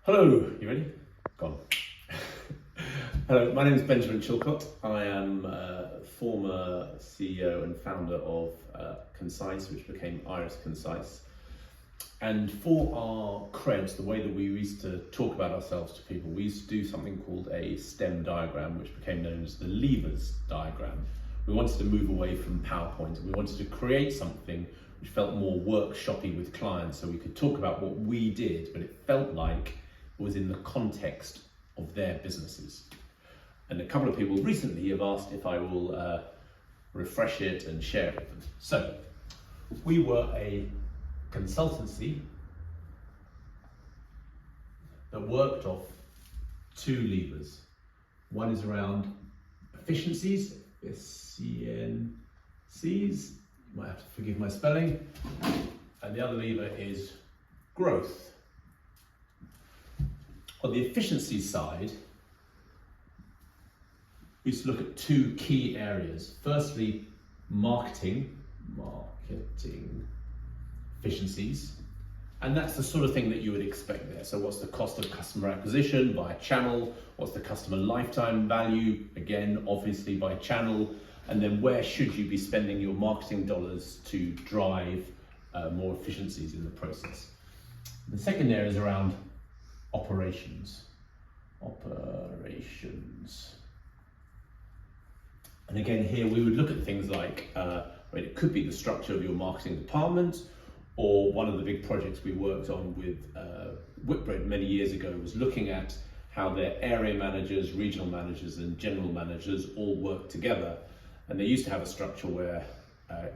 Hello, you ready? Gone. Hello, my name is Benjamin Chilcott. I am former CEO and founder of Concise, which became Iris Concise. And for our creds, the way that we used to talk about ourselves to people, we used to do something called a STEM diagram, which became known as the levers diagram. We wanted to move away from PowerPoint and we wanted to create something which felt more workshoppy with clients, so we could talk about what we did, but it felt like it was in the context of their businesses. And a couple of people recently have asked if I will refresh it and share it with them. So we were a consultancy that worked off two levers. One is around efficiencies, SCNCs, you might have to forgive my spelling, and the other lever is growth. On the efficiency side, we used to look at two key areas. Firstly, marketing efficiencies, and that's the sort of thing that you would expect there. So what's the cost of customer acquisition by channel? What's the customer lifetime value? Again, obviously by channel. And then where should you be spending your marketing dollars to drive more efficiencies in the process? The second area is around operations. And again, here we would look at things like, it could be the structure of your marketing department, or one of the big projects we worked on with Whitbread many years ago was looking at how their area managers, regional managers and general managers all work together. And they used to have a structure where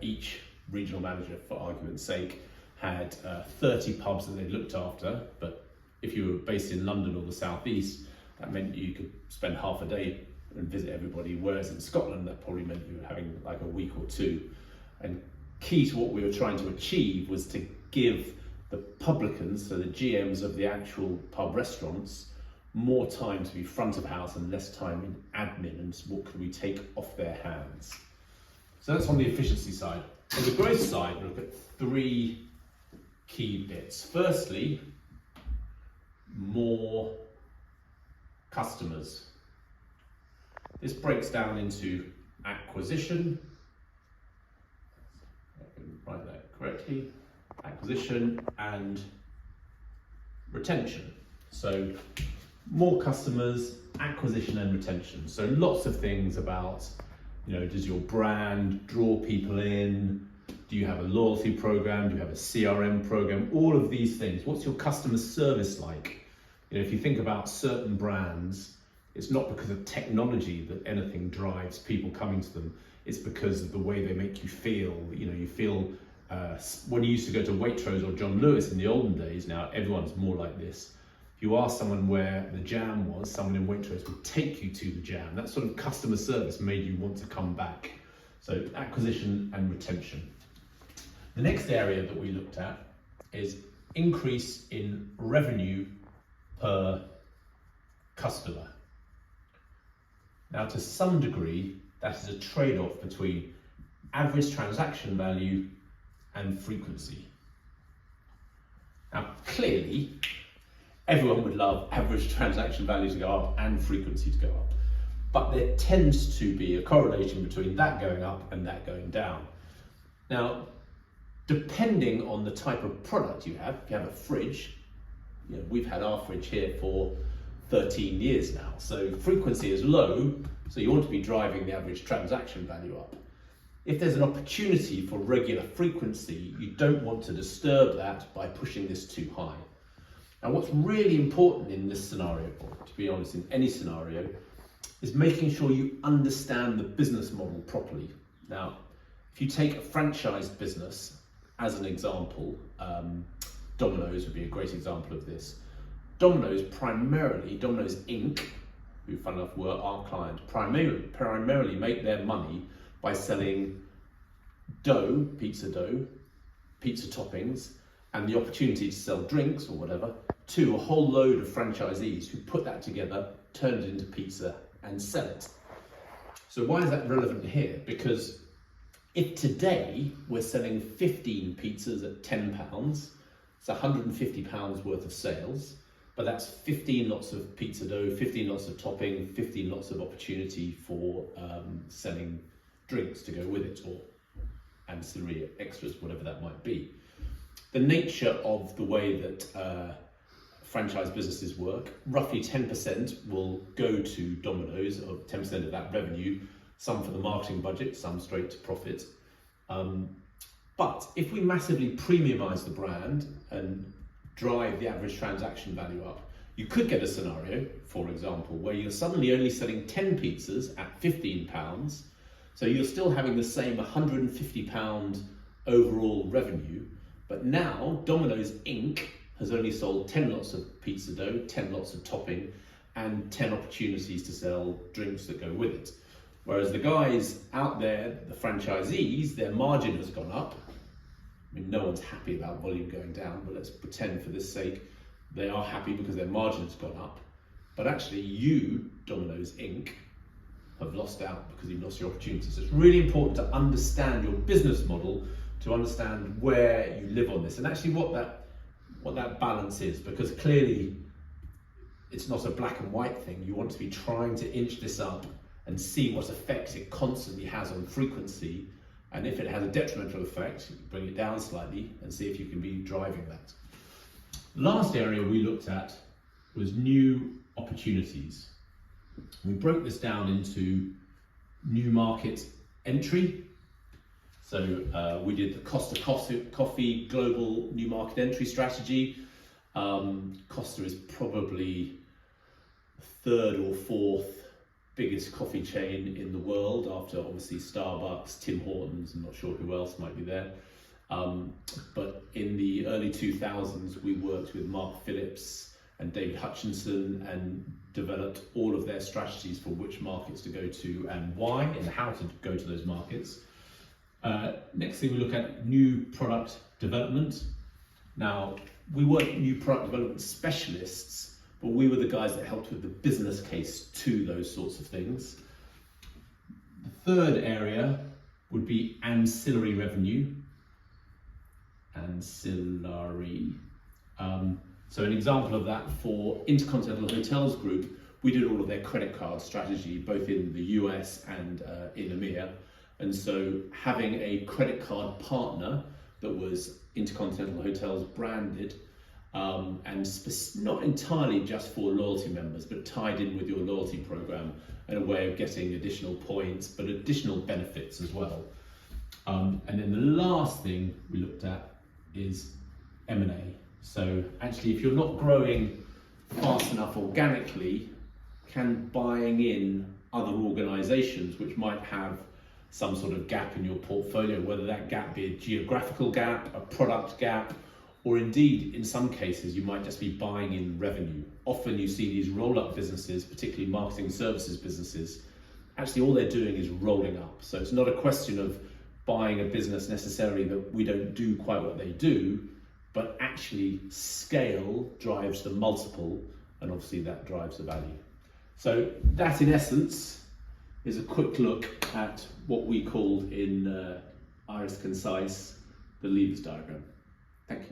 each regional manager, for argument's sake, had 30 pubs that they looked after, but if you were based in London or the Southeast, that meant you could spend half a day and visit everybody, whereas in Scotland that probably meant you were having like a week or two. And key to what we were trying to achieve was to give the publicans, so the GMs of the actual pub restaurants, more time to be front of house and less time in admin, and what could we take off their hands. So that's on the efficiency side. On the growth side, we look at three key bits. Firstly, more customers. This breaks down into acquisition, I can write that correctly, acquisition and retention. So more customers, acquisition and retention. So lots of things about, does your brand draw people in? Do you have a loyalty program? Do you have a CRM program? All of these things. What's your customer service like? If you think about certain brands, it's not because of technology that anything drives people coming to them. It's because of the way they make you feel. You feel, when you used to go to Waitrose or John Lewis in the olden days, now everyone's more like this. If you ask someone where the jam was, someone in Waitrose would take you to the jam. That sort of customer service made you want to come back. So acquisition and retention. The next area that we looked at is increase in revenue per customer. Now, to some degree, that is a trade-off between average transaction value and frequency. Now, clearly, everyone would love average transaction value to go up and frequency to go up. But there tends to be a correlation between that going up and that going down. Now, depending on the type of product you have, if you have a fridge, we've had our fridge here for 13 years now. So frequency is low, so you want to be driving the average transaction value up. If there's an opportunity for regular frequency, you don't want to disturb that by pushing this too high. Now, what's really important in this scenario, or to be honest, in any scenario, is making sure you understand the business model properly. Now, if you take a franchised business as an example, Domino's would be a great example of this. Domino's Inc., who fun enough were our client, primarily make their money by selling dough, pizza toppings, and the opportunity to sell drinks or whatever to a whole load of franchisees who put that together, turn it into pizza and sell it. So why is that relevant here? Because if today we're selling 15 pizzas at £10, it's £150 worth of sales. but that's 15 lots of pizza dough, 15 lots of topping, 15 lots of opportunity for selling drinks to go with it, or ancillary extras, whatever that might be. The nature of the way that franchise businesses work, roughly 10% will go to Domino's, or 10% of that revenue, some for the marketing budget, some straight to profit. But if we massively premiumize the brand and drive the average transaction value up, you could get a scenario, for example, where you're suddenly only selling 10 pizzas at £15, so you're still having the same £150 overall revenue, but now Domino's Inc. has only sold 10 lots of pizza dough, 10 lots of topping, and 10 opportunities to sell drinks that go with it. Whereas the guys out there, the franchisees, their margin has gone up. I mean, no one's happy about volume going down, but let's pretend for this sake they are happy because their margin has gone up. But actually you, Domino's Inc., have lost out because you've lost your opportunities. So it's really important to understand your business model, to understand where you live on this, and actually what that balance is, because clearly it's not a black and white thing. You want to be trying to inch this up and see what effect it constantly has on frequency, and if it has a detrimental effect, bring it down slightly and see if you can be driving that. Last area we looked at was new opportunities. We broke this down into new market entry. So we did the Costa Coffee global new market entry strategy. Costa is probably third or fourth biggest coffee chain in the world, after obviously Starbucks, Tim Hortons, I'm not sure who else might be there. But in the early 2000s, we worked with Mark Phillips and David Hutchinson and developed all of their strategies for which markets to go to and why, and how to go to those markets. Next thing we look at new product development. Now, we weren't new product development specialists, but we were the guys that helped with the business case to those sorts of things. The third area would be ancillary revenue. Ancillary. So an example of that for Intercontinental Hotels Group, we did all of their credit card strategy, both in the US and in EMEA. And so having a credit card partner that was Intercontinental Hotels branded, and not entirely just for loyalty members, but tied in with your loyalty program, and a way of getting additional points, but additional benefits as well. And then the last thing we looked at is M&A. So actually, if you're not growing fast enough organically, can buying in other organizations which might have some sort of gap in your portfolio, whether that gap be a geographical gap, a product gap, or indeed, in some cases, you might just be buying in revenue. Often you see these roll-up businesses, particularly marketing services businesses, actually all they're doing is rolling up. So it's not a question of buying a business necessarily that we don't do quite what they do, but actually scale drives the multiple, and obviously that drives the value. So that, in essence, is a quick look at what we called in Iris Concise the levers diagram. Thank you.